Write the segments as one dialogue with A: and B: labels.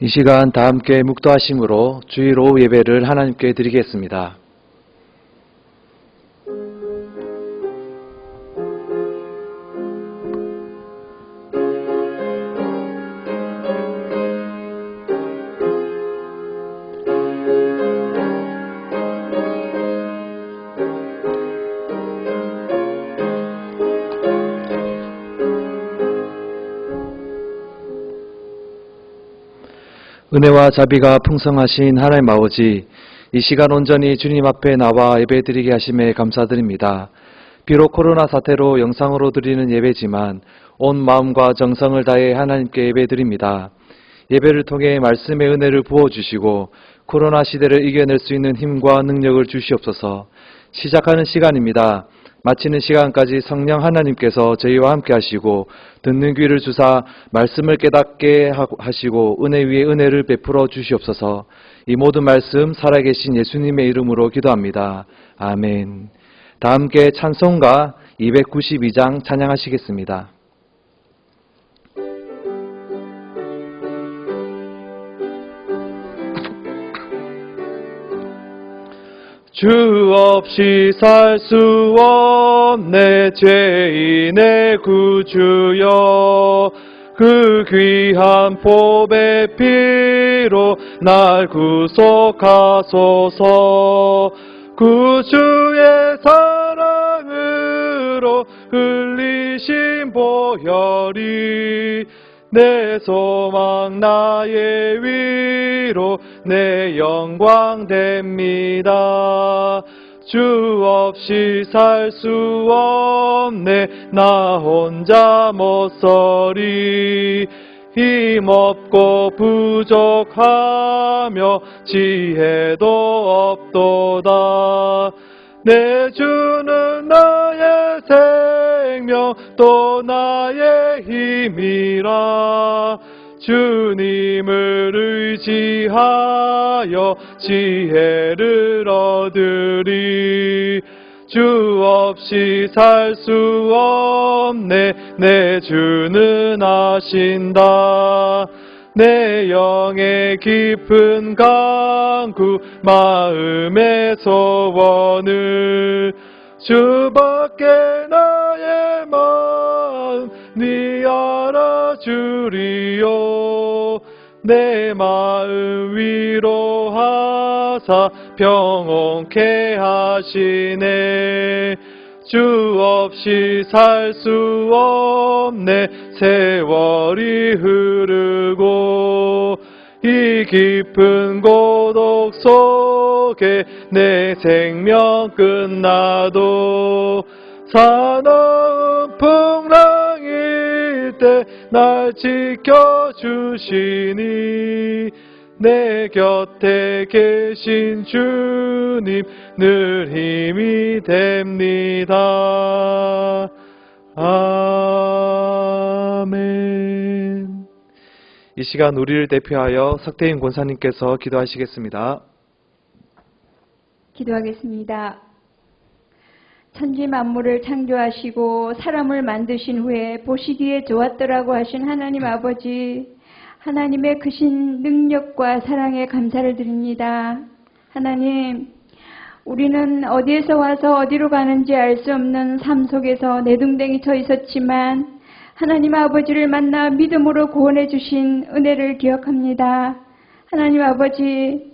A: 이 시간 다 함께 묵도하심으로 주일 오후 예배를 하나님께 드리겠습니다. 은혜와 자비가 풍성하신 하나님 아버지, 이 시간 온전히 주님 앞에 나와 예배드리게 하심에 감사드립니다. 비록 코로나 사태로 영상으로 드리는 예배지만 온 마음과 정성을 다해 하나님께 예배드립니다. 예배를 통해 말씀의 은혜를 부어주시고 코로나 시대를 이겨낼 수 있는 힘과 능력을 주시옵소서. 시작하는 시간입니다. 마치는 시간까지 성령 하나님께서 저희와 함께 하시고 듣는 귀를 주사 말씀을 깨닫게 하시고 은혜 위에 은혜를 베풀어 주시옵소서. 이 모든 말씀 살아계신 예수님의 이름으로 기도합니다. 아멘. 다 함께 찬송가 292장 찬양하시겠습니다. 주 없이 살 수 없네 죄인의 구주여, 그 귀한 보배 피로 날 구속하소서. 구주의 사랑으로 흘리신 보혈이 내 소망 나의 위로 내 영광 됩니다. 주 없이 살 수 없네 나 혼자 못 서리. 힘없고 부족하며 지혜도 없도다. 내 주는 나의 생명 또 나의 힘이라. 주님을 의지하여 지혜를 얻으리. 주 없이 살 수 없네 내 주는 아신다. 내 영의 깊은 간구 마음의 소원을 주밖에 나의 마음 네 알아주리요. 내 마음 위로하사 평온케 하시네. 주 없이 살 수 없네 세월이 흐르고 이 깊은 고독 속에 내 생명 끝나도 사나운 풍랑일 때 날 지켜주시니 내 곁에 계신 주님 늘 힘이 됩니다. 아멘. 이 시간 우리를 대표하여 석태인 권사님께서 기도하시겠습니다.
B: 기도하겠습니다. 천지 만물을 창조하시고 사람을 만드신 후에 보시기에 좋았더라고 하신 하나님 아버지, 하나님의 크신 능력과 사랑에 감사를 드립니다. 하나님, 우리는 어디에서 와서 어디로 가는지 알 수 없는 삶 속에서 내둥댕이 쳐 있었지만 하나님 아버지를 만나 믿음으로 구원해 주신 은혜를 기억합니다. 하나님 아버지,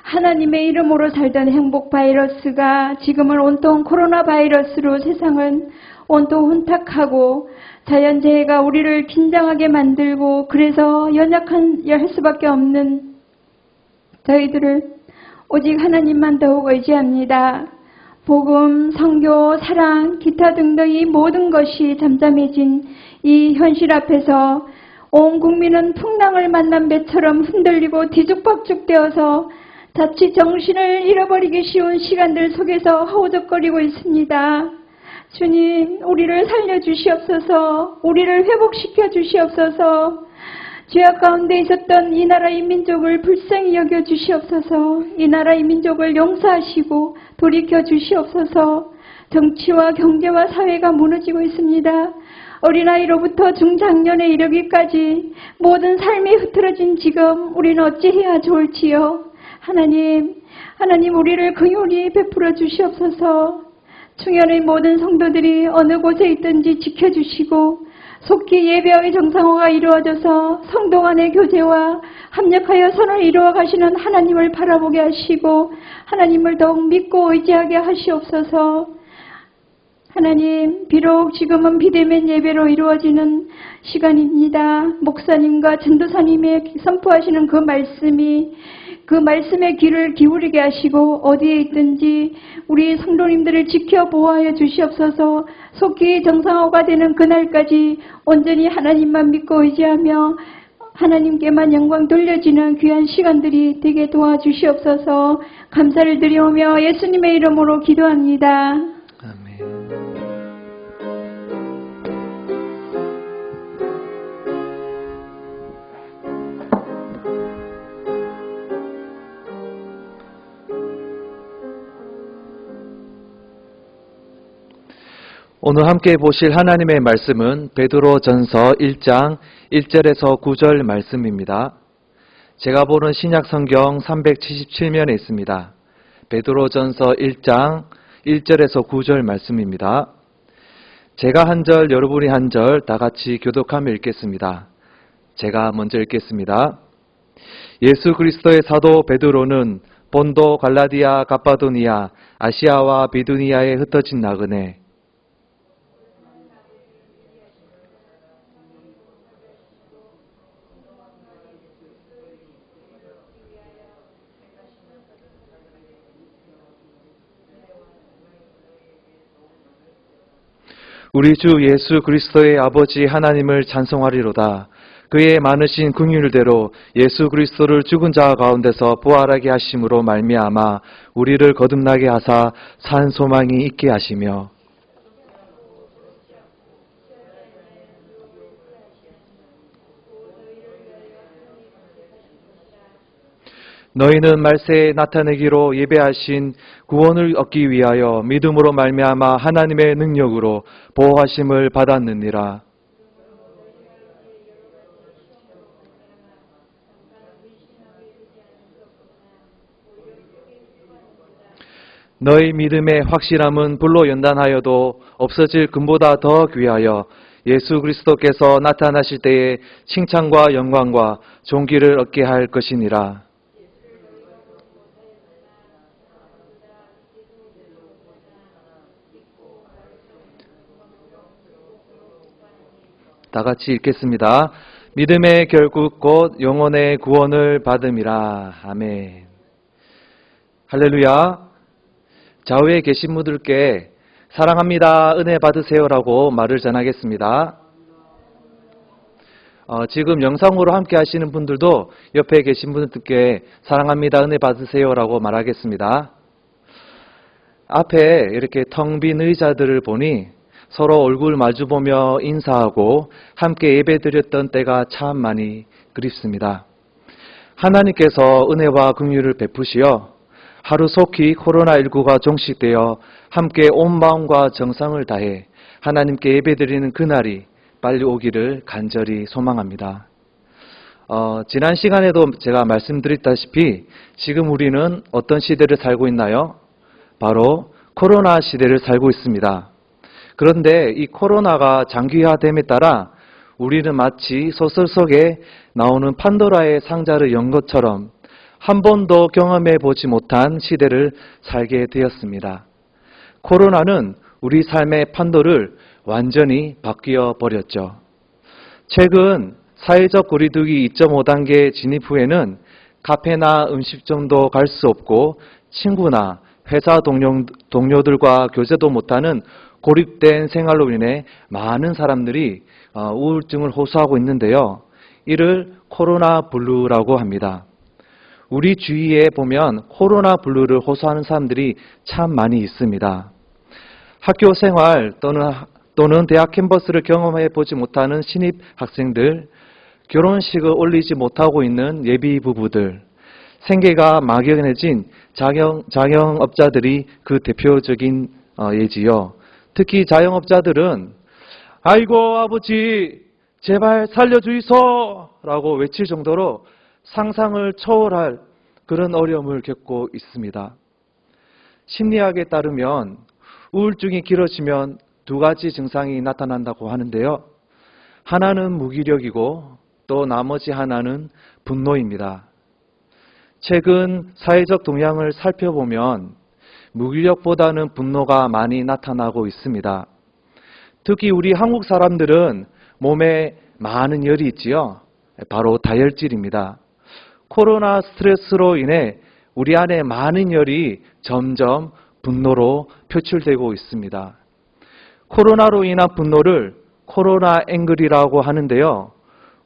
B: 하나님의 이름으로 살던 행복 바이러스가 지금은 온통 코로나 바이러스로 세상은 온통 혼탁하고 자연재해가 우리를 긴장하게 만들고 그래서 연약할 수밖에 없는 저희들을 오직 하나님만 더욱 의지합니다. 복음, 선교, 사랑, 기타 등등 이 모든 것이 잠잠해진 이 현실 앞에서 온 국민은 풍랑을 만난 배처럼 흔들리고 뒤죽박죽되어서 자칫 정신을 잃어버리기 쉬운 시간들 속에서 허우적거리고 있습니다. 주님, 우리를 살려주시옵소서. 우리를 회복시켜 주시옵소서. 죄악 가운데 있었던 이 나라 이 민족을 불쌍히 여겨 주시옵소서. 이 나라 이 민족을 용서하시고 돌이켜 주시옵소서. 정치와 경제와 사회가 무너지고 있습니다. 어린아이로부터 중장년에 이르기까지 모든 삶이 흐트러진 지금 우리는 어찌해야 좋을지요. 하나님 우리를 긍휼히 베풀어 주시옵소서. 충현의 모든 성도들이 어느 곳에 있든지 지켜주시고 속히 예배의 정상화가 이루어져서 성도 간의 교제와 합력하여 선을 이루어 가시는 하나님을 바라보게 하시고 하나님을 더욱 믿고 의지하게 하시옵소서. 하나님, 비록 지금은 비대면 예배로 이루어지는 시간입니다. 목사님과 전도사님의 선포하시는 그 말씀에 귀를 기울이게 하시고 어디에 있든지 우리 성도님들을 지켜 보호하여 주시옵소서. 속히 정상화가 되는 그날까지 온전히 하나님만 믿고 의지하며 하나님께만 영광 돌려지는 귀한 시간들이 되게 도와주시옵소서. 감사를 드리오며 예수님의 이름으로 기도합니다.
A: 아멘. 오늘 함께 보실 하나님의 말씀은 베드로전서 1장 1절에서 9절 말씀입니다. 제가 보는 신약 성경 377면에 있습니다. 베드로전서 1장 1절에서 9절 말씀입니다. 제가 한 절, 여러분이 한 절 다 같이 교독하며 읽겠습니다. 제가 먼저 읽겠습니다. 예수 그리스도의 사도 베드로는 본도, 갈라디아, 갑바도니아, 아시아와 비두니아에 흩어진 나그네 우리 주 예수 그리스도의 아버지 하나님을 찬송하리로다. 그의 많으신 긍휼대로 예수 그리스도를 죽은 자 가운데서 부활하게 하심으로 말미암아 우리를 거듭나게 하사 산 소망이 있게 하시며 너희는 말세에 나타내기로 예배하신 구원을 얻기 위하여 믿음으로 말미암아 하나님의 능력으로 보호하심을 받았느니라. 너희 믿음의 확실함은 불로 연단하여도 없어질 금보다 더 귀하여 예수 그리스도께서 나타나실 때에 칭찬과 영광과 존귀를 얻게 할 것이니라. 다 같이 읽겠습니다. 믿음의 결국 곧 영혼의 구원을 받음이라. 아멘. 할렐루야. 좌우에 계신 분들께 사랑합니다, 은혜 받으세요라고 말을 전하겠습니다. 지금 영상으로 함께 하시는 분들도 옆에 계신 분들께 사랑합니다, 은혜 받으세요라고 말하겠습니다. 앞에 이렇게 텅 빈 의자들을 보니 서로 얼굴 마주보며 인사하고 함께 예배드렸던 때가 참 많이 그립습니다. 하나님께서 은혜와 긍휼을 베푸시어 하루속히 코로나19가 종식되어 함께 온 마음과 정성을 다해 하나님께 예배드리는 그날이 빨리 오기를 간절히 소망합니다. 지난 시간에도 제가 말씀드렸다시피 지금 우리는 어떤 시대를 살고 있나요? 바로 코로나 시대를 살고 있습니다. 그런데 이 코로나가 장기화됨에 따라 우리는 마치 소설 속에 나오는 판도라의 상자를 연 것처럼 한 번도 경험해 보지 못한 시대를 살게 되었습니다. 코로나는 우리 삶의 판도를 완전히 바뀌어 버렸죠. 최근 사회적 거리두기 2.5단계 진입 후에는 카페나 음식점도 갈 수 없고 친구나 회사 동료들과 교제도 못하는 고립된 생활로 인해 많은 사람들이 우울증을 호소하고 있는데요. 이를 코로나 블루라고 합니다. 우리 주위에 보면 코로나 블루를 호소하는 사람들이 참 많이 있습니다. 학교 생활 또는 대학 캠퍼스를 경험해 보지 못하는 신입 학생들, 결혼식을 올리지 못하고 있는 예비 부부들, 생계가 막연해진 자영업자들이 그 대표적인 예지요. 특히 자영업자들은 아이고 아버지 제발 살려주이소 라고 외칠 정도로 상상을 초월할 그런 어려움을 겪고 있습니다. 심리학에 따르면 우울증이 길어지면 두 가지 증상이 나타난다고 하는데요. 하나는 무기력이고 또 나머지 하나는 분노입니다. 최근 사회적 동향을 살펴보면 무기력보다는 분노가 많이 나타나고 있습니다. 특히 우리 한국 사람들은 몸에 많은 열이 있지요. 바로 다혈질입니다. 코로나 스트레스로 인해 우리 안에 많은 열이 점점 분노로 표출되고 있습니다. 코로나로 인한 분노를 코로나 앵글이라고 하는데요.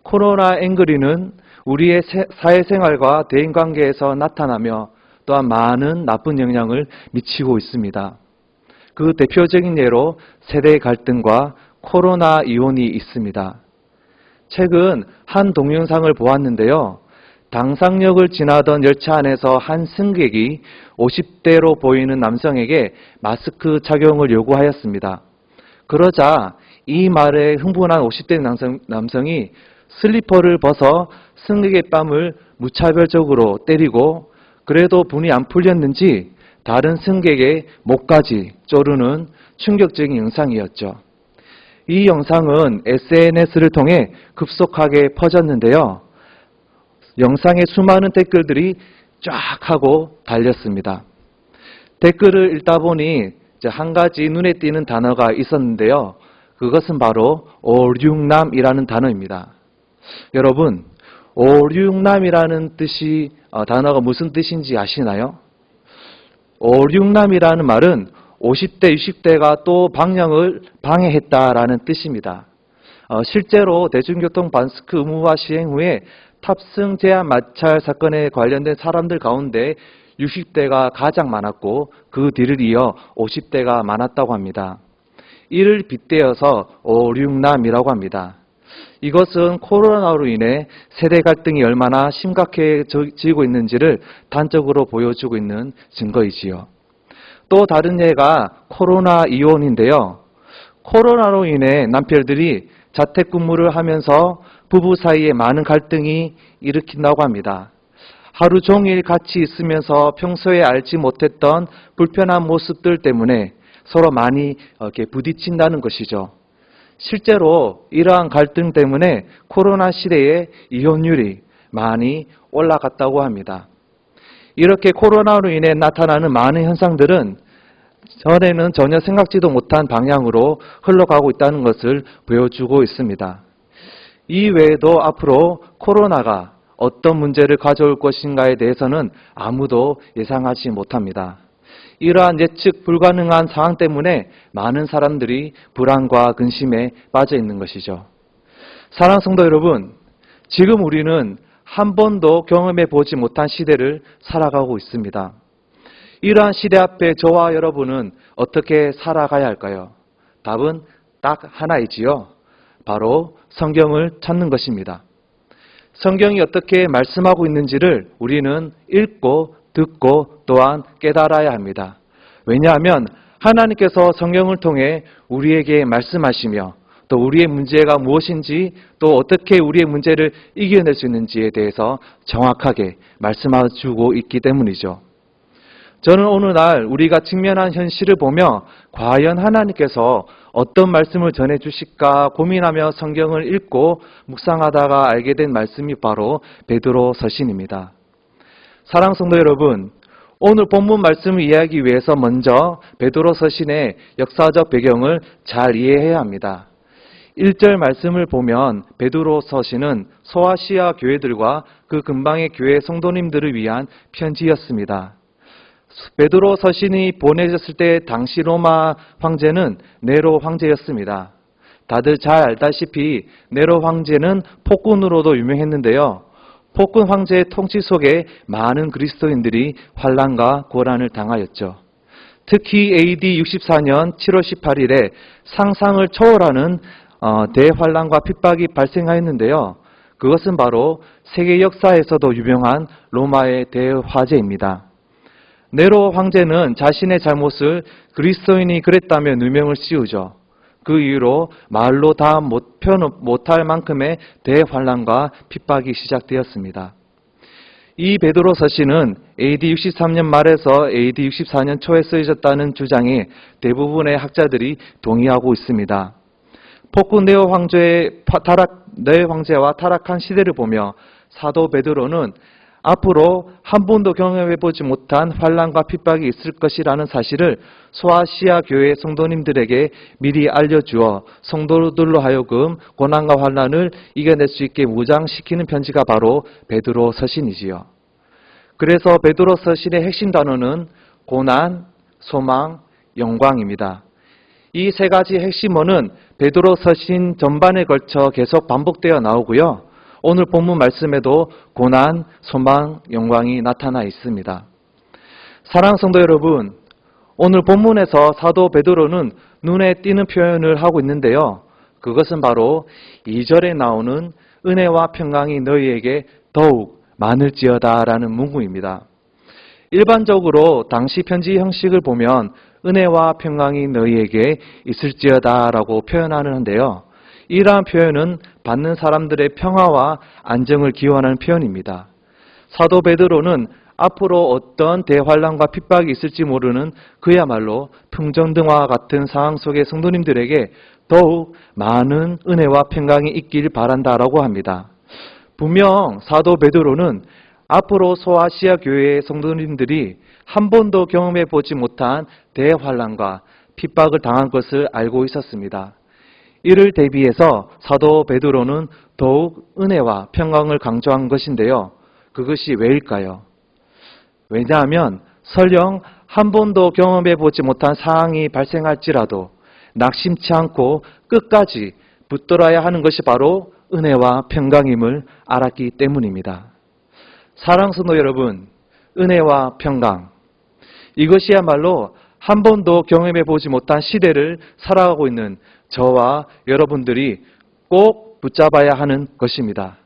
A: 코로나 앵글이는 우리의 사회생활과 대인관계에서 나타나며 또한 많은 나쁜 영향을 미치고 있습니다. 그 대표적인 예로 세대 갈등과 코로나 이혼이 있습니다. 최근 한 동영상을 보았는데요. 당상역을 지나던 열차 안에서 한 승객이 50대로 보이는 남성에게 마스크 착용을 요구하였습니다. 그러자 이 말에 흥분한 50대 남성이 슬리퍼를 벗어 승객의 뺨을 무차별적으로 때리고 그래도 분이 안 풀렸는지 다른 승객의 목까지 조르는 충격적인 영상이었죠. 이 영상은 SNS를 통해 급속하게 퍼졌는데요. 영상에 수많은 댓글들이 쫙 하고 달렸습니다. 댓글을 읽다 보니 한 가지 눈에 띄는 단어가 있었는데요. 그것은 바로 568남이라는 단어입니다. 여러분, 568남이라는 단어가 무슨 뜻인지 아시나요? 568남이라는 말은 50대, 60대가 또 방향을 방해했다라는 뜻입니다. 실제로 대중교통 마스크 의무화 시행 후에 탑승 제한 마찰 사건에 관련된 사람들 가운데 60대가 가장 많았고 그 뒤를 이어 50대가 많았다고 합니다. 이를 빗대어서 568남이라고 합니다. 이것은 코로나로 인해 세대 갈등이 얼마나 심각해지고 있는지를 단적으로 보여주고 있는 증거이지요. 또 다른 예가 코로나 이혼인데요. 코로나로 인해 남편들이 자택근무를 하면서 부부 사이에 많은 갈등이 일으킨다고 합니다. 하루 종일 같이 있으면서 평소에 알지 못했던 불편한 모습들 때문에 서로 많이 이렇게 부딪힌다는 것이죠. 실제로 이러한 갈등 때문에 코로나 시대에 이혼율이 많이 올라갔다고 합니다. 이렇게 코로나로 인해 나타나는 많은 현상들은 전에는 전혀 생각지도 못한 방향으로 흘러가고 있다는 것을 보여주고 있습니다. 이 외에도 앞으로 코로나가 어떤 문제를 가져올 것인가에 대해서는 아무도 예상하지 못합니다. 이러한 예측 불가능한 상황 때문에 많은 사람들이 불안과 근심에 빠져 있는 것이죠. 사랑하는 성도 여러분, 지금 우리는 한 번도 경험해 보지 못한 시대를 살아가고 있습니다. 이러한 시대 앞에 저와 여러분은 어떻게 살아가야 할까요? 답은 딱 하나이지요. 바로 성경을 찾는 것입니다. 성경이 어떻게 말씀하고 있는지를 우리는 읽고 듣고 또한 깨달아야 합니다. 왜냐하면 하나님께서 성경을 통해 우리에게 말씀하시며 또 우리의 문제가 무엇인지 또 어떻게 우리의 문제를 이겨낼 수 있는지에 대해서 정확하게 말씀해주고 있기 때문이죠. 저는 오늘날 우리가 직면한 현실을 보며 과연 하나님께서 어떤 말씀을 전해주실까 고민하며 성경을 읽고 묵상하다가 알게 된 말씀이 바로 베드로 서신입니다. 사랑하는 성도 여러분, 오늘 본문 말씀을 이해하기 위해서 먼저 베드로 서신의 역사적 배경을 잘 이해해야 합니다. 1절 말씀을 보면 베드로 서신은 소아시아 교회들과 그 근방의 교회 성도님들을 위한 편지였습니다. 베드로 서신이 보내졌을 때 당시 로마 황제는 네로 황제였습니다. 다들 잘 알다시피 네로 황제는 폭군으로도 유명했는데요. 폭군 황제의 통치 속에 많은 그리스도인들이 환난과 고난을 당하였죠. 특히 AD 64년 7월 18일에 상상을 초월하는 대환난과 핍박이 발생하였는데요. 그것은 바로 세계 역사에서도 유명한 로마의 대화재입니다. 네로 황제는 자신의 잘못을 그리스도인이 그랬다며 누명을 씌우죠. 그 이후로 말로 다 못할 만큼의 대환란과 핍박이 시작되었습니다. 이 베드로 서신은 AD 63년 말에서 AD 64년 초에 쓰여졌다는 주장에 대부분의 학자들이 동의하고 있습니다. 폭군 네오 황제와 타락한 시대를 보며 사도 베드로는 앞으로 한 번도 경험해보지 못한 환란과 핍박이 있을 것이라는 사실을 소아시아 교회 성도님들에게 미리 알려주어 성도들로 하여금 고난과 환란을 이겨낼 수 있게 무장시키는 편지가 바로 베드로 서신이지요. 그래서 베드로 서신의 핵심 단어는 고난, 소망, 영광입니다. 이 세 가지 핵심어는 베드로 서신 전반에 걸쳐 계속 반복되어 나오고요. 오늘 본문 말씀에도 고난, 소망, 영광이 나타나 있습니다. 사랑하는 성도 여러분, 오늘 본문에서 사도 베드로는 눈에 띄는 표현을 하고 있는데요. 그것은 바로 2절에 나오는 은혜와 평강이 너희에게 더욱 많을지어다라는 문구입니다. 일반적으로 당시 편지 형식을 보면 은혜와 평강이 너희에게 있을지어다라고 표현하는데요. 이러한 표현은 받는 사람들의 평화와 안정을 기원하는 표현입니다. 사도 베드로는 앞으로 어떤 대환란과 핍박이 있을지 모르는 그야말로 풍전등화와 같은 상황 속의 성도님들에게 더욱 많은 은혜와 평강이 있길 바란다라고 합니다. 분명 사도 베드로는 앞으로 소아시아 교회의 성도님들이 한 번도 경험해 보지 못한 대환란과 핍박을 당한 것을 알고 있었습니다. 이를 대비해서 사도 베드로는 더욱 은혜와 평강을 강조한 것인데요. 그것이 왜일까요? 왜냐하면 설령 한 번도 경험해 보지 못한 상황이 발생할지라도 낙심치 않고 끝까지 붙들어야 하는 것이 바로 은혜와 평강임을 알았기 때문입니다. 사랑하는 성도 여러분, 은혜와 평강, 이것이야말로 한 번도 경험해 보지 못한 시대를 살아가고 있는 저와 여러분들이 꼭 붙잡아야 하는 것입니다.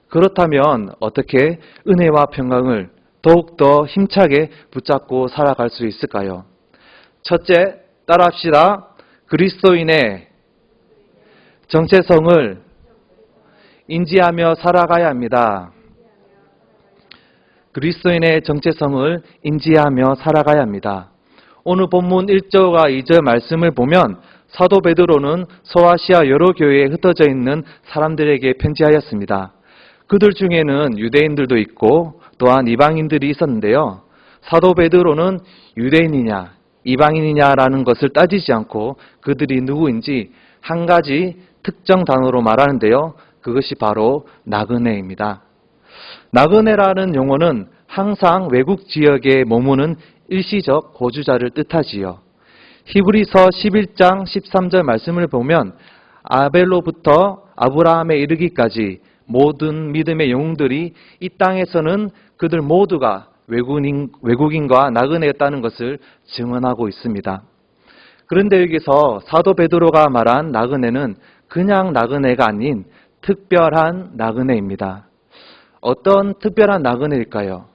A: 그렇다면 어떻게 은혜와 평강을 더욱더 힘차게 붙잡고 살아갈 수 있을까요? 첫째, 따라합시다. 그리스도인의 정체성을 인지하며 살아가야 합니다. 그리스도인의 정체성을 인지하며 살아가야 합니다. 오늘 본문 1절과 2절 말씀을 보면 사도 베드로는 소아시아 여러 교회에 흩어져 있는 사람들에게 편지하였습니다. 그들 중에는 유대인들도 있고 또한 이방인들이 있었는데요. 사도 베드로는 유대인이냐 이방인이냐라는 것을 따지지 않고 그들이 누구인지 한 가지 특정 단어로 말하는데요. 그것이 바로 나그네입니다. 나그네라는 용어는 항상 외국 지역에 머무는 일시적 거주자를 뜻하지요. 히브리서 11장 13절 말씀을 보면 아벨로부터 아브라함에 이르기까지 모든 믿음의 영웅들이 이 땅에서는 그들 모두가 외국인과 나그네였다는 것을 증언하고 있습니다. 그런데 여기서 사도 베드로가 말한 나그네는 그냥 나그네가 아닌 특별한 나그네입니다. 어떤 특별한 나그네일까요?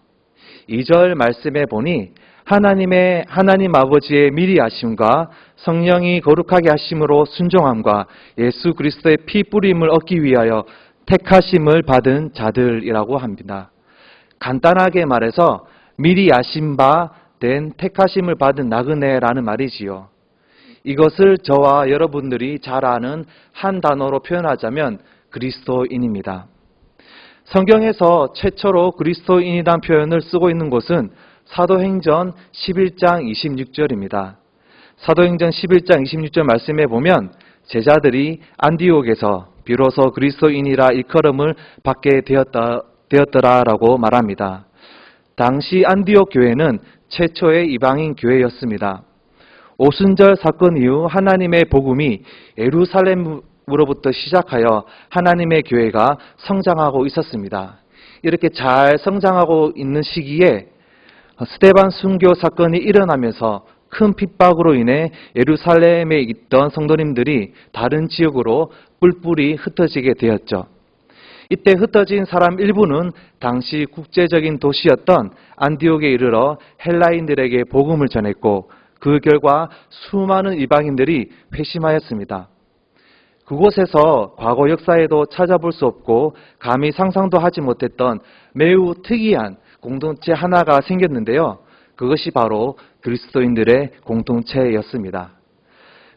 A: 2절 말씀에 보니 하나님 아버지의 미리 아심과 성령이 거룩하게 하심으로 순종함과 예수 그리스도의 피 뿌림을 얻기 위하여 택하심을 받은 자들이라고 합니다. 간단하게 말해서 미리 아심 바 된 택하심을 받은 나그네라는 말이지요. 이것을 저와 여러분들이 잘 아는 한 단어로 표현하자면 그리스도인입니다. 성경에서 최초로 그리스도인이란 표현을 쓰고 있는 곳은 사도행전 11장 26절입니다. 사도행전 11장 26절 말씀에 보면 제자들이 안디옥에서 비로소 그리스도인이라 일컬음을 받게 되었더라라고 말합니다. 당시 안디옥 교회는 최초의 이방인 교회였습니다. 오순절 사건 이후 하나님의 복음이 예루살렘으로부터 시작하여 하나님의 교회가 성장하고 있었습니다. 이렇게 잘 성장하고 있는 시기에 스데반 순교 사건이 일어나면서 큰 핍박으로 인해 예루살렘에 있던 성도님들이 다른 지역으로 뿔뿔이 흩어지게 되었죠. 이때 흩어진 사람 일부는 당시 국제적인 도시였던 안디옥에 이르러 헬라인들에게 복음을 전했고 그 결과 수많은 이방인들이 회심하였습니다. 그곳에서 과거 역사에도 찾아볼 수 없고 감히 상상도 하지 못했던 매우 특이한 공동체 하나가 생겼는데요. 그것이 바로 그리스도인들의 공동체였습니다.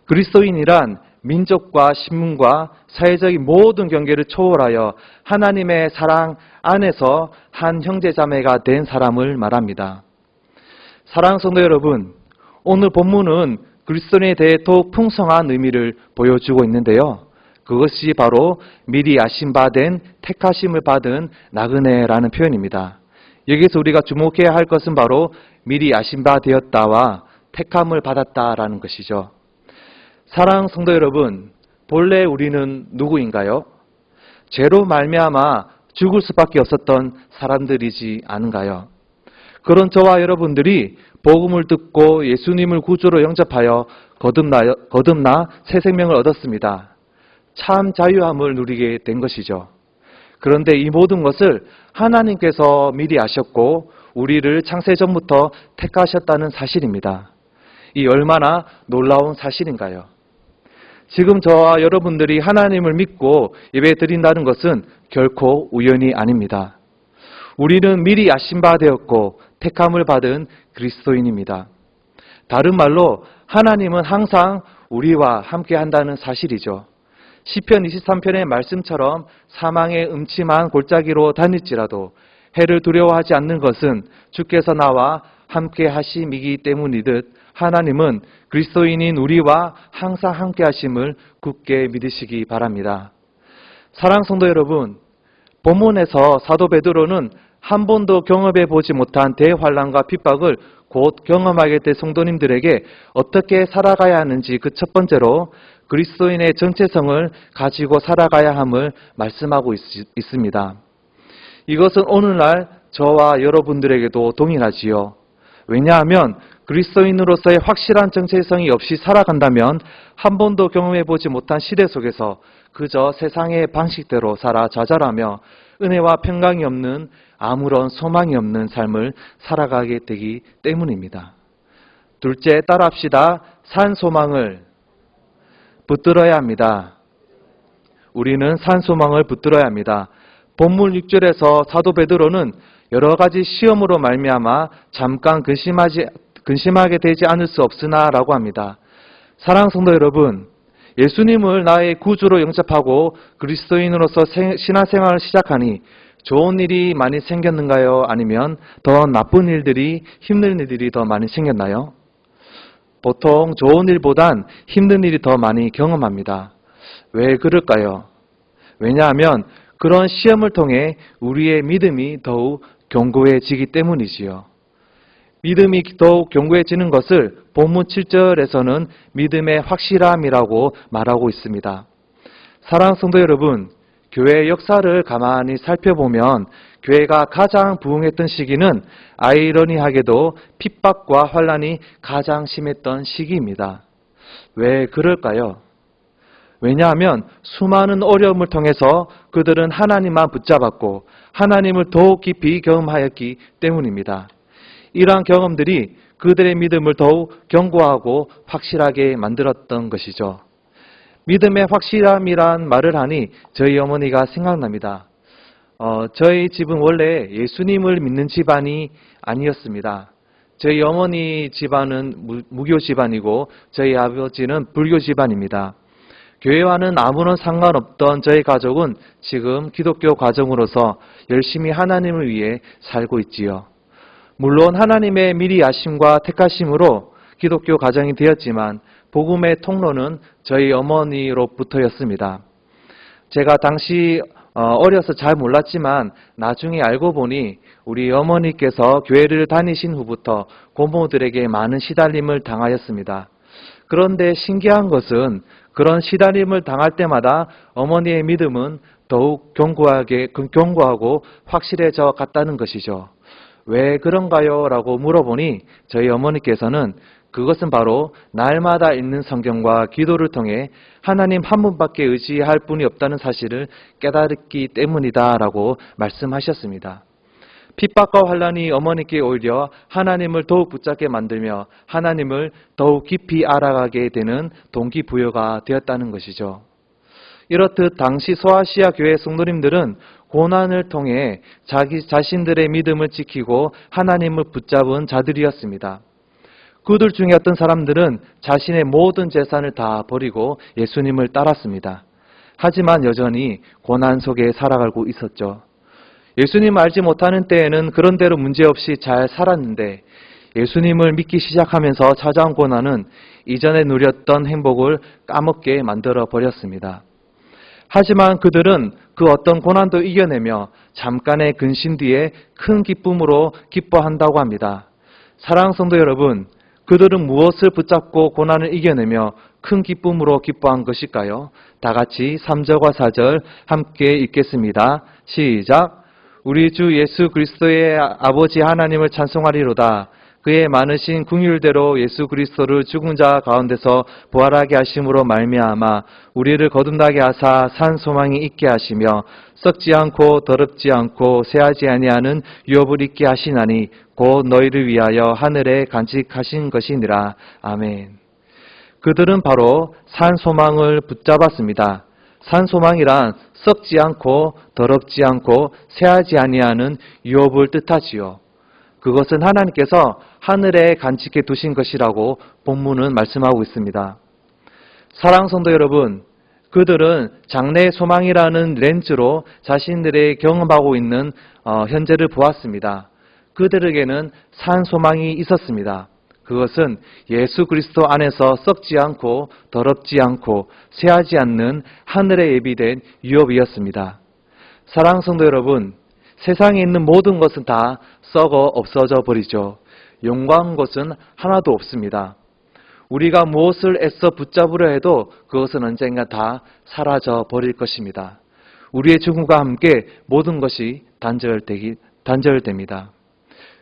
A: 그리스도인이란 민족과 신문과 사회적인 모든 경계를 초월하여 하나님의 사랑 안에서 한 형제자매가 된 사람을 말합니다. 사랑하는 성도 여러분, 오늘 본문은 그리스도인에 대해 더욱 풍성한 의미를 보여주고 있는데요. 그것이 바로 미리 야심받은 택하심을 받은 나그네라는 표현입니다. 여기서 우리가 주목해야 할 것은 바로 미리 야심받았다와 택함을 받았다라는 것이죠. 사랑하는 성도 여러분, 본래 우리는 누구인가요? 죄로 말미암아 죽을 수밖에 없었던 사람들이지 않은가요? 그런 저와 여러분들이 복음을 듣고 예수님을 구주로 영접하여 거듭나 새 생명을 얻었습니다. 참 자유함을 누리게 된 것이죠. 그런데 이 모든 것을 하나님께서 미리 아셨고 우리를 창세 전부터 택하셨다는 사실입니다. 이 얼마나 놀라운 사실인가요? 지금 저와 여러분들이 하나님을 믿고 예배 드린다는 것은 결코 우연이 아닙니다. 우리는 미리 야심바 되었고 택함을 받은 그리스도인입니다. 다른 말로 하나님은 항상 우리와 함께 한다는 사실이죠. 시편 23편의 말씀처럼 사망의 음침한 골짜기로 다닐지라도 해를 두려워하지 않는 것은 주께서 나와 함께 하심이기 때문이듯 하나님은 그리스도인인 우리와 항상 함께 하심을 굳게 믿으시기 바랍니다. 사랑하는 성도 여러분, 본문에서 사도 베드로는 한 번도 경험해 보지 못한 대환란과 핍박을 곧 경험하게 될 성도님들에게 어떻게 살아가야 하는지 그 첫 번째로 그리스도인의 정체성을 가지고 살아가야 함을 말씀하고 있습니다. 이것은 오늘날 저와 여러분들에게도 동일하지요. 왜냐하면 그리스도인으로서의 확실한 정체성이 없이 살아간다면 한 번도 경험해 보지 못한 시대 속에서 그저 세상의 방식대로 살아 좌절하며 은혜와 평강이 없는 아무런 소망이 없는 삶을 살아가게 되기 때문입니다. 둘째, 따라합시다. 산 소망을 붙들어야 합니다. 우리는 산 소망을 붙들어야 합니다. 본문 6절에서 사도 베드로는 여러 가지 시험으로 말미암아 잠깐 근심하게 되지 않을 수 없으나 라고 합니다. 사랑하는 성도 여러분, 예수님을 나의 구주로 영접하고 그리스도인으로서 신앙생활을 시작하니 좋은 일이 많이 생겼는가요? 아니면 더 나쁜 일들이, 힘든 일들이 더 많이 생겼나요? 보통 좋은 일보단 힘든 일이 더 많이 경험합니다. 왜 그럴까요? 왜냐하면 그런 시험을 통해 우리의 믿음이 더욱 견고해지기 때문이지요. 믿음이 더욱 견고해지는 것을 본문 7절에서는 믿음의 확실함이라고 말하고 있습니다. 사랑하는 성도 여러분, 교회의 역사를 가만히 살펴보면 교회가 가장 부흥했던 시기는 아이러니하게도 핍박과 환란이 가장 심했던 시기입니다. 왜 그럴까요? 왜냐하면 수많은 어려움을 통해서 그들은 하나님만 붙잡았고 하나님을 더욱 깊이 경험하였기 때문입니다. 이러한 경험들이 그들의 믿음을 더욱 견고하고 확실하게 만들었던 것이죠. 믿음의 확실함이란 말을 하니 저희 어머니가 생각납니다. 저희 집은 원래 예수님을 믿는 집안이 아니었습니다. 저희 어머니 집안은 무교 집안이고 저희 아버지는 불교 집안입니다. 교회와는 아무런 상관없던 저희 가족은 지금 기독교 가정으로서 열심히 하나님을 위해 살고 있지요. 물론 하나님의 미리 아심과 택하심으로 기독교 가정이 되었지만 복음의 통로는 저희 어머니로부터였습니다. 제가 당시 어려서 잘 몰랐지만 나중에 알고 보니 우리 어머니께서 교회를 다니신 후부터 고모들에게 많은 시달림을 당하였습니다. 그런데 신기한 것은 그런 시달림을 당할 때마다 어머니의 믿음은 더욱 견고하고 확실해져 갔다는 것이죠. 왜 그런가요? 라고 물어보니 저희 어머니께서는 그것은 바로 날마다 읽는 성경과 기도를 통해 하나님 한 분밖에 의지할 분이 없다는 사실을 깨달았기 때문이다라고 말씀하셨습니다. 핍박과 환난이 어머니께 오히려 하나님을 더욱 붙잡게 만들며 하나님을 더욱 깊이 알아가게 되는 동기부여가 되었다는 것이죠. 이렇듯 당시 소아시아 교회 성도님들은 고난을 통해 자기 자신들의 믿음을 지키고 하나님을 붙잡은 자들이었습니다. 그들 중에 어떤 사람들은 자신의 모든 재산을 다 버리고 예수님을 따랐습니다. 하지만 여전히 고난 속에 살아가고 있었죠. 예수님을 알지 못하는 때에는 그런대로 문제없이 잘 살았는데 예수님을 믿기 시작하면서 찾아온 고난은 이전에 누렸던 행복을 까먹게 만들어 버렸습니다. 하지만 그들은 그 어떤 고난도 이겨내며 잠깐의 근심 뒤에 큰 기쁨으로 기뻐한다고 합니다. 사랑하는 성도 여러분, 그들은 무엇을 붙잡고 고난을 이겨내며 큰 기쁨으로 기뻐한 것일까요? 다 같이 3절과 4절 함께 읽겠습니다. 시작! 우리 주 예수 그리스도의 아버지 하나님을 찬송하리로다. 그의 많으신 긍휼대로 예수 그리스도를 죽은 자 가운데서 부활하게 하심으로 말미암아 우리를 거듭나게 하사 산 소망이 있게 하시며 썩지 않고 더럽지 않고 쇠하지 아니하는 유업을 있게 하시나니 곧 너희를 위하여 하늘에 간직하신 것이니라. 아멘. 그들은 바로 산 소망을 붙잡았습니다. 산 소망이란 썩지 않고 더럽지 않고 쇠하지 아니하는 유업을 뜻하지요. 그것은 하나님께서 하늘에 간직해 두신 것이라고 본문은 말씀하고 있습니다. 사랑하는 성도 여러분, 그들은 장래의 소망이라는 렌즈로 자신들의 경험하고 있는 현재를 보았습니다. 그들에게는 산 소망이 있었습니다. 그것은 예수 그리스도 안에서 썩지 않고 더럽지 않고 쇠하지 않는 하늘에 예비된 유업이었습니다. 사랑하는 성도 여러분, 세상에 있는 모든 것은 다 썩어 없어져 버리죠. 영광한 것은 하나도 없습니다. 우리가 무엇을 애써 붙잡으려 해도 그것은 언젠가 다 사라져 버릴 것입니다. 우리의 죽음과 함께 모든 것이 단절됩니다.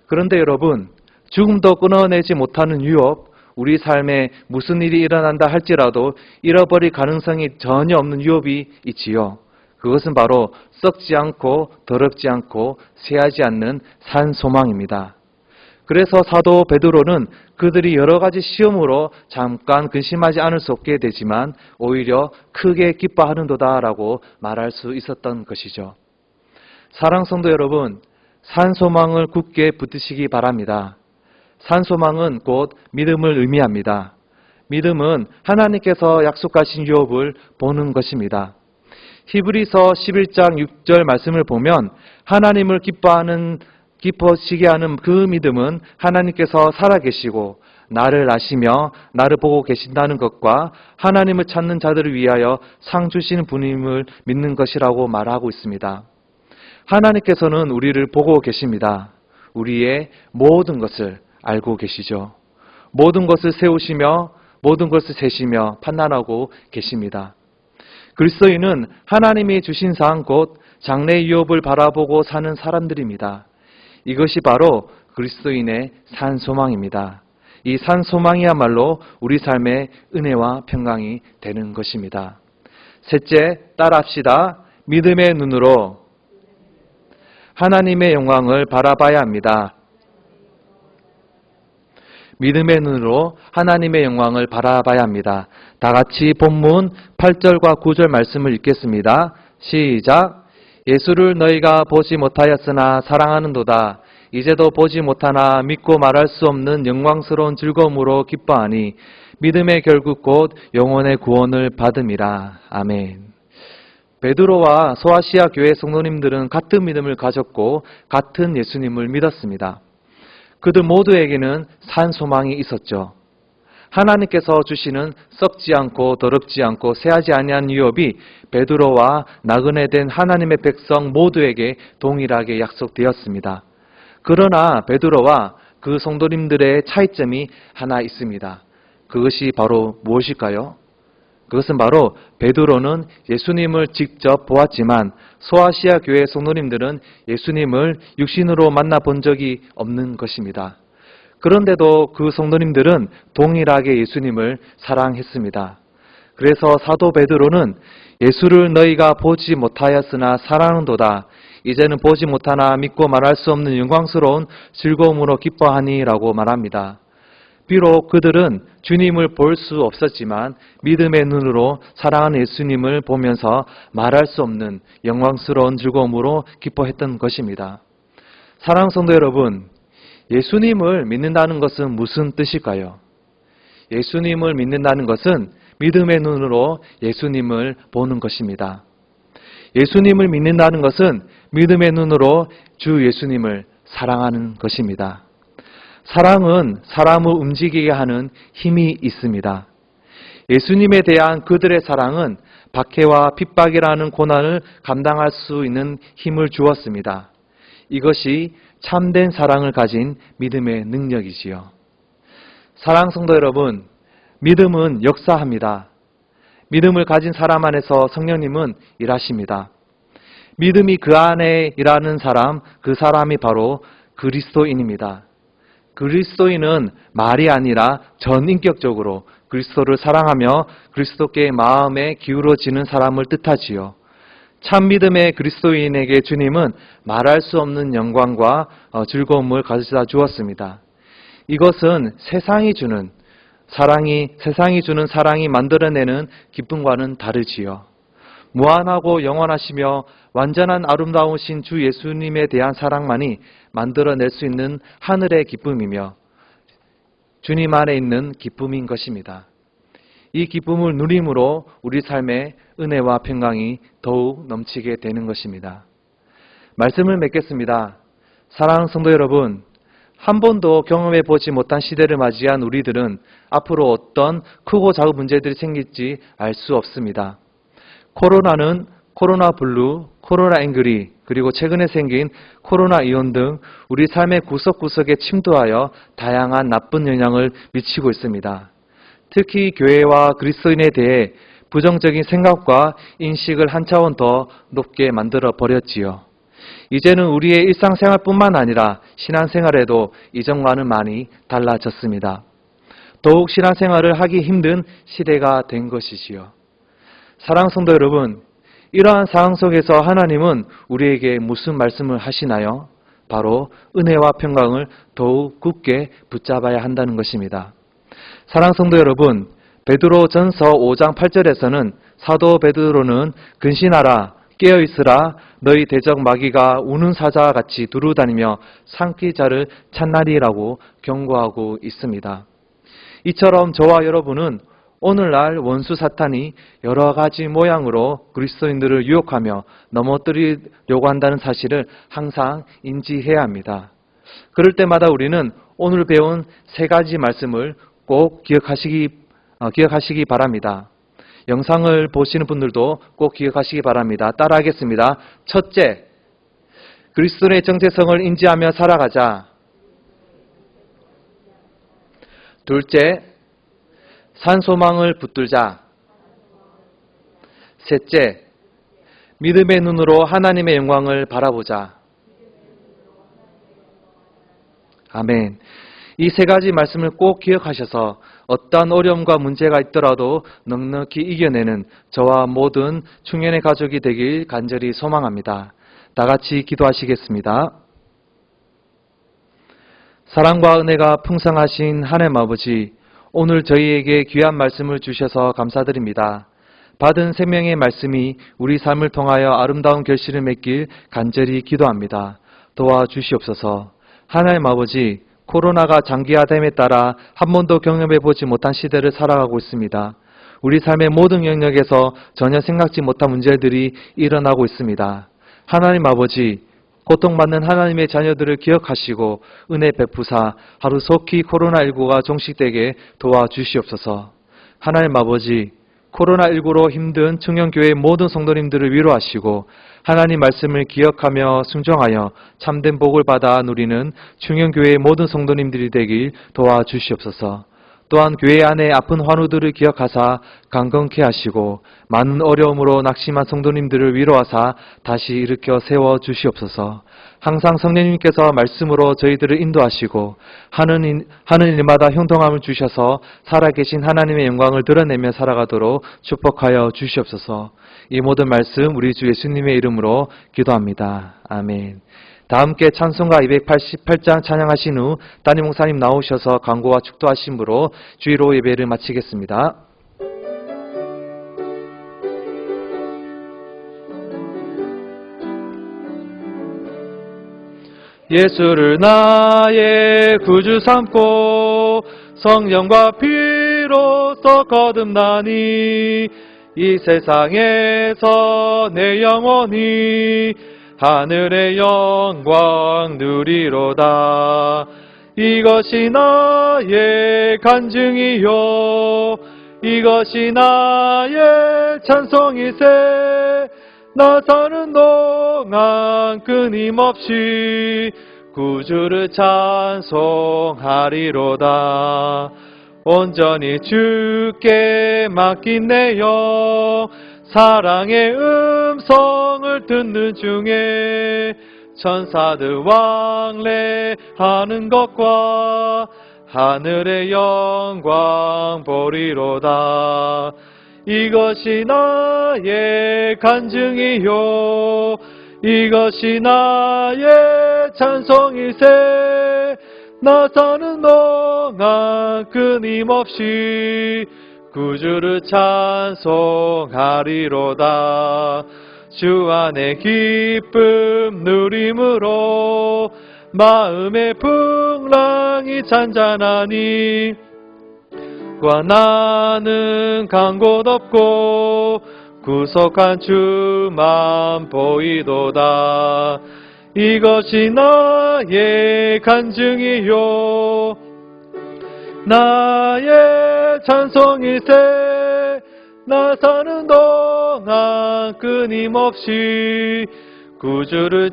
A: 그런데 여러분, 죽음도 끊어내지 못하는 유업, 우리 삶에 무슨 일이 일어난다 할지라도 잃어버릴 가능성이 전혀 없는 유업이 있지요. 그것은 바로 썩지 않고 더럽지 않고 쇠하지 않는 산 소망입니다. 그래서 사도 베드로는 그들이 여러 가지 시험으로 잠깐 근심하지 않을 수 없게 되지만 오히려 크게 기뻐하는도다라고 말할 수 있었던 것이죠. 사랑 성도 여러분, 산 소망을 굳게 붙드시기 바랍니다. 산 소망은 곧 믿음을 의미합니다. 믿음은 하나님께서 약속하신 유업을 보는 것입니다. 히브리서 11장 6절 말씀을 보면 하나님을 기뻐지게 하는 그 믿음은 하나님께서 살아계시고 나를 아시며 나를 보고 계신다는 것과 하나님을 찾는 자들을 위하여 상 주시는 분임을 믿는 것이라고 말하고 있습니다. 하나님께서는 우리를 보고 계십니다. 우리의 모든 것을 알고 계시죠. 모든 것을 세우시며 모든 것을 세시며 판단하고 계십니다. 그리스도인은 하나님이 주신 상 곧 장래의 유업을 바라보고 사는 사람들입니다. 이것이 바로 그리스도인의 산 소망입니다. 이 산 소망이야말로 우리 삶의 은혜와 평강이 되는 것입니다. 셋째, 따라합시다. 믿음의 눈으로 하나님의 영광을 바라봐야 합니다. 믿음의 눈으로 하나님의 영광을 바라봐야 합니다. 다 같이 본문 8절과 9절 말씀을 읽겠습니다. 시작! 예수를 너희가 보지 못하였으나 사랑하는도다. 이제도 보지 못하나 믿고 말할 수 없는 영광스러운 즐거움으로 기뻐하니 믿음의 결국 곧 영혼의 구원을 받음이라. 아멘. 베드로와 소아시아 교회 성도님들은 같은 믿음을 가졌고 같은 예수님을 믿었습니다. 그들 모두에게는 산 소망이 있었죠. 하나님께서 주시는 썩지 않고 더럽지 않고 쇠하지 아니한 유업이 베드로와 나그네 된 하나님의 백성 모두에게 동일하게 약속되었습니다. 그러나 베드로와 그 성도님들의 차이점이 하나 있습니다. 그것이 바로 무엇일까요? 그것은 바로 베드로는 예수님을 직접 보았지만 소아시아 교회 성도님들은 예수님을 육신으로 만나본 적이 없는 것입니다. 그런데도 그 성도님들은 동일하게 예수님을 사랑했습니다. 그래서 사도 베드로는 예수를 너희가 보지 못하였으나 사랑하는도다. 이제는 보지 못하나 믿고 말할 수 없는 영광스러운 즐거움으로 기뻐하니라고 말합니다. 비록 그들은 주님을 볼 수 없었지만 믿음의 눈으로 사랑하는 예수님을 보면서 말할 수 없는 영광스러운 즐거움으로 기뻐했던 것입니다. 사랑하는 성도 여러분, 예수님을 믿는다는 것은 무슨 뜻일까요? 예수님을 믿는다는 것은 믿음의 눈으로 예수님을 보는 것입니다. 예수님을 믿는다는 것은 믿음의 눈으로 주 예수님을 사랑하는 것입니다. 사랑은 사람을 움직이게 하는 힘이 있습니다. 예수님에 대한 그들의 사랑은 박해와 핍박이라는 고난을 감당할 수 있는 힘을 주었습니다. 이것이 참된 사랑을 가진 믿음의 능력이지요. 사랑 성도 여러분, 믿음은 역사합니다. 믿음을 가진 사람 안에서 성령님은 일하십니다. 믿음이 그 안에 일하는 사람, 그 사람이 바로 그리스도인입니다. 그리스도인은 말이 아니라 전인격적으로 그리스도를 사랑하며 그리스도께 마음에 기울어지는 사람을 뜻하지요. 참 믿음의 그리스도인에게 주님은 말할 수 없는 영광과 즐거움을 가져다 주었습니다. 이것은 세상이 주는 사랑이 만들어내는 기쁨과는 다르지요. 무한하고 영원하시며 완전한 아름다우신 주 예수님에 대한 사랑만이 만들어낼 수 있는 하늘의 기쁨이며 주님 안에 있는 기쁨인 것입니다. 이 기쁨을 누림으로 우리 삶의 은혜와 평강이 더욱 넘치게 되는 것입니다. 말씀을 맺겠습니다. 사랑하는 성도 여러분, 한 번도 경험해 보지 못한 시대를 맞이한 우리들은 앞으로 어떤 크고 작은 문제들이 생길지 알 수 없습니다. 코로나는 코로나 블루, 코로나 앵그리, 그리고 최근에 생긴 코로나 이온 등 우리 삶의 구석구석에 침투하여 다양한 나쁜 영향을 미치고 있습니다. 특히 교회와 그리스도인에 대해 부정적인 생각과 인식을 한 차원 더 높게 만들어 버렸지요. 이제는 우리의 일상생활뿐만 아니라 신앙생활에도 이전과는 많이 달라졌습니다. 더욱 신앙생활을 하기 힘든 시대가 된 것이지요. 사랑하는 성도 여러분, 이러한 상황 속에서 하나님은 우리에게 무슨 말씀을 하시나요? 바로 은혜와 평강을 더욱 굳게 붙잡아야 한다는 것입니다. 사랑하는 성도 여러분, 베드로전서 5장 8절에서는 사도 베드로는 근신하라, 깨어있으라, 너희 대적 마귀가 우는 사자와 같이 두루다니며 삼킬 자를 찾나리라고 경고하고 있습니다. 이처럼 저와 여러분은 오늘날 원수 사탄이 여러 가지 모양으로 그리스도인들을 유혹하며 넘어뜨리려고 한다는 사실을 항상 인지해야 합니다. 그럴 때마다 우리는 오늘 배운 세 가지 말씀을 꼭 기억하시기 바랍니다. 영상을 보시는 분들도 꼭 기억하시기 바랍니다. 따라하겠습니다. 첫째, 그리스도의 정체성을 인지하며 살아가자. 둘째, 산소망을 붙들자. 셋째, 믿음의 눈으로 하나님의 영광을 바라보자. 아멘. 이 세 가지 말씀을 꼭 기억하셔서 어떠한 어려움과 문제가 있더라도 넉넉히 이겨내는 저와 모든 충현의 가족이 되길 간절히 소망합니다. 다 같이 기도하시겠습니다. 사랑과 은혜가 풍성하신 하나님 아버지, 오늘 저희에게 귀한 말씀을 주셔서 감사드립니다. 받은 생명의 말씀이 우리 삶을 통하여 아름다운 결실을 맺길 간절히 기도합니다. 도와주시옵소서. 하나님 아버지, 코로나가 장기화됨에 따라 한 번도 경험해보지 못한 시대를 살아가고 있습니다. 우리 삶의 모든 영역에서 전혀 생각지 못한 문제들이 일어나고 있습니다. 하나님 아버지, 고통받는 하나님의 자녀들을 기억하시고 은혜 베푸사 하루속히 코로나19가 종식되게 도와주시옵소서. 하나님 아버지, 코로나19로 힘든 청년교회 모든 성도님들을 위로하시고 하나님 말씀을 기억하며 순종하여 참된 복을 받아 누리는 청년교회의 모든 성도님들이 되길 도와주시옵소서. 또한 교회 안에 아픈 환우들을 기억하사 강건케 하시고 많은 어려움으로 낙심한 성도님들을 위로하사 다시 일으켜 세워 주시옵소서. 항상 성령님께서 말씀으로 저희들을 인도하시고 하는 일마다 형통함을 주셔서 살아계신 하나님의 영광을 드러내며 살아가도록 축복하여 주시옵소서. 이 모든 말씀 우리 주 예수님의 이름으로 기도합니다. 아멘. 다 함께 찬송가 288장 찬양하신 후 담임 목사님 나오셔서 강구와 축도하심으로 주일오 예배를 마치겠습니다. 예수를 나의 구주 삼고 성령과 피로써 거듭나니 이 세상에서 내 영혼이 하늘의 영광 누리로다. 이것이 나의 간증이요 이것이 나의 찬송이세. 나 사는 동안 끊임없이 구주를 찬송하리로다. 온전히 주께 맡긴 내 영 사랑의 음성을 듣는 중에 천사들 왕래하는 것과 하늘의 영광 보리로다. 이것이 나의 간증이요 이것이 나의 찬송이세. 나 사는 동안 끊임없이 구주를 찬송하리로다. 주 안에 기쁨 누림으로 마음의 풍랑이 잔잔하니 나는 간 곳 없고 구속한 주만 보이도다. 이것이 나의 간증이요 나의 찬송이세. 나 사는 동안 끊임없이 구주를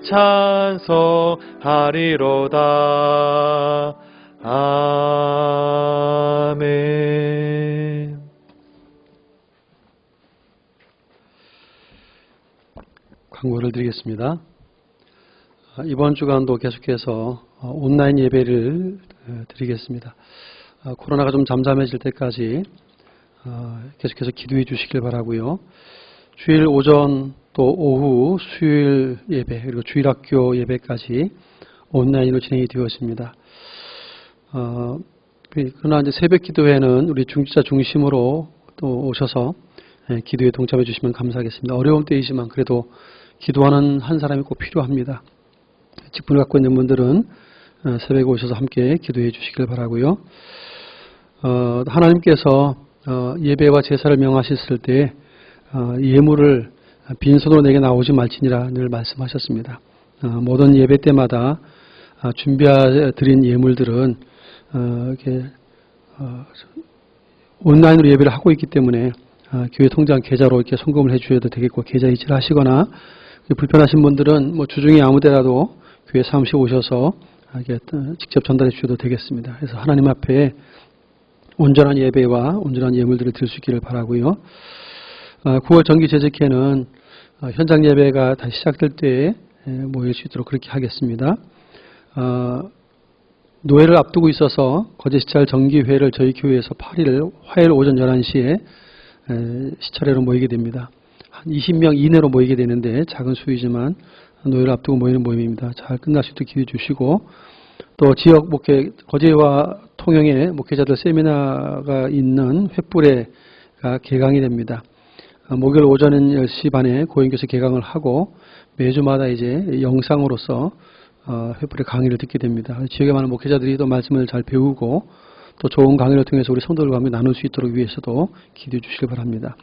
A: 찬송하리로다. 아멘.
C: 광고를 드리겠습니다. 이번 주간도 계속해서 온라인 예배를 드리겠습니다. 코로나가 좀 잠잠해질 때까지 계속해서 기도해 주시길 바라고요. 주일 오전 또 오후 수요일 예배 그리고 주일학교 예배까지 온라인으로 진행이 되었습니다. 그러나 이제 새벽 기도회는 우리 중지자 중심으로 또 오셔서 기도에 동참해 주시면 감사하겠습니다. 어려운 때이지만 그래도 기도하는 한 사람이 꼭 필요합니다. 직분을 갖고 있는 분들은 새벽에 오셔서 함께 기도해 주시길 바라고요. 하나님께서 예배와 제사를 명하셨을 때 예물을 빈손으로 내게 나오지 말지니라 늘 말씀하셨습니다. 모든 예배 때마다 준비해 드린 예물들은 이렇게 온라인으로 예배를 하고 있기 때문에 교회 통장 계좌로 이렇게 송금을 해주셔도 되겠고 계좌 이체를 하시거나 불편하신 분들은 뭐 주중에 아무데라도 교회 사무실 오셔서 이렇게 직접 전달해 주셔도 되겠습니다. 그래서 하나님 앞에 온전한 예배와 온전한 예물들을 드릴 수 있기를 바라고요. 9월 정기 제적회는 현장 예배가 다시 시작될 때에 모일 수 있도록 그렇게 하겠습니다. 노회를 앞두고 있어서 거제시찰 정기회를 저희 교회에서 8일 화요일 오전 11시에 시찰회로 모이게 됩니다. 한 20명 이내로 모이게 되는데 작은 수이지만 노회를 앞두고 모이는 모임입니다. 잘 끝날 수 있도록 기도해 주시고 또 지역 목회 거제와 통영에 목회자들 세미나가 있는 횃불회가 개강이 됩니다. 목요일 오전 10시 반에 고인교사 개강을 하고 매주마다 이제 영상으로서 횃불의 강의를 듣게 됩니다. 지역에 많은 목회자들이 또 말씀을 잘 배우고 또 좋은 강의를 통해서 우리 성도들과 함께 나눌 수 있도록 위해서도 기도해 주시길 바랍니다.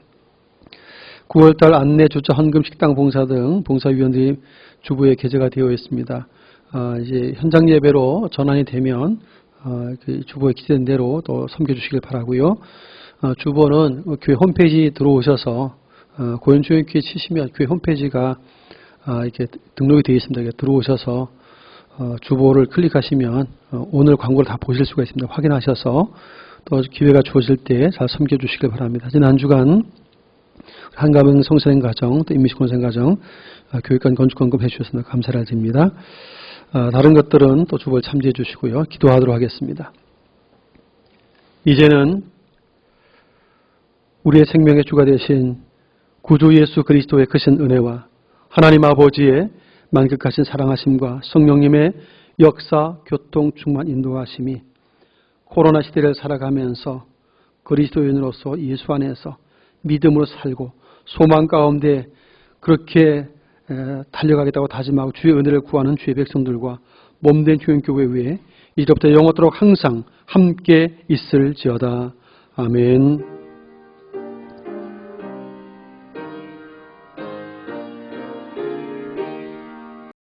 C: 9월달 안내, 주차, 헌금, 식당 봉사 등 봉사위원들이 주부에 게재가 되어 있습니다. 이제 현장 예배로 전환이 되면 그 주보에 기재된 대로 또 섬겨주시길 바라고요. 주보는 교회 홈페이지 들어오셔서 고연주일교회 치시면 교회 홈페이지가 이렇게 등록이 되어 있습니다. 들어오셔서 주보를 클릭하시면 오늘 광고를 다 보실 수가 있습니다. 확인하셔서 또 기회가 주어질 때 잘 섬겨주시길 바랍니다. 지난 한 주간 한가명 성생 가정, 또 임미식원생 가정, 교육관 건축원금 해주셔서 감사를 드립니다. 다른 것들은 또 주보에 참조해 주시고요. 기도하도록 하겠습니다. 이제는 우리의 생명의 주가 되신 구주 예수 그리스도의 크신 은혜와 하나님 아버지의 만극하신 사랑하심과 성령님의 역사, 교통, 충만 인도하심이 코로나 시대를 살아가면서 그리스도인으로서 예수 안에서 믿음으로 살고 소망 가운데 그렇게 달려가겠다고 다짐하고 주의 은혜를 구하는 주의 백성들과 몸된 주연교회 위에 이제부터 영원토록 항상 함께 있을지어다. 아멘.